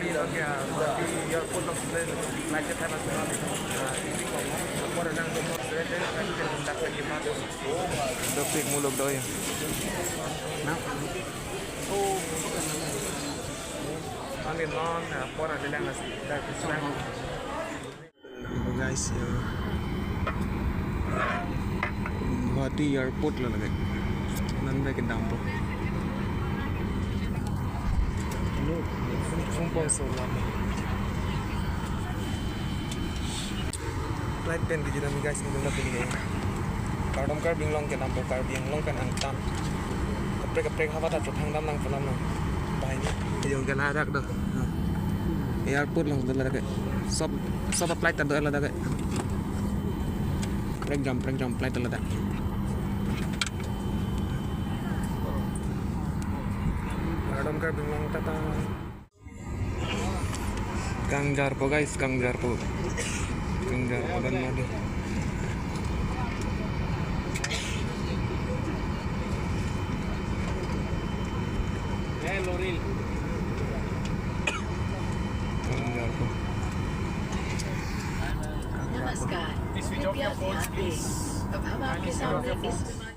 Bali lo que yo puedo la que está nacional por el año como se ve que está quemado dopik muluk doy nah kami non por el año dari Islam guys ya Guwahati airport lah lagi nanti ke dampo sumpah solam flight pen di jalan guys ini dah pilih kardom kar binglong ke dampo kar binglong kan angtam keprek hawa tak terhang dam nang pelam nang bahaya yung kan ada dah airport lang dah lagi sob flight tak ada lagi prek jam flight tak ada kardom kar binglong tata Gangjar po guys, Gangjar po ban madi. Loril. Gangjar po. नमस्कार, कृपया ध्यान दें। अब हम आपके सामने इस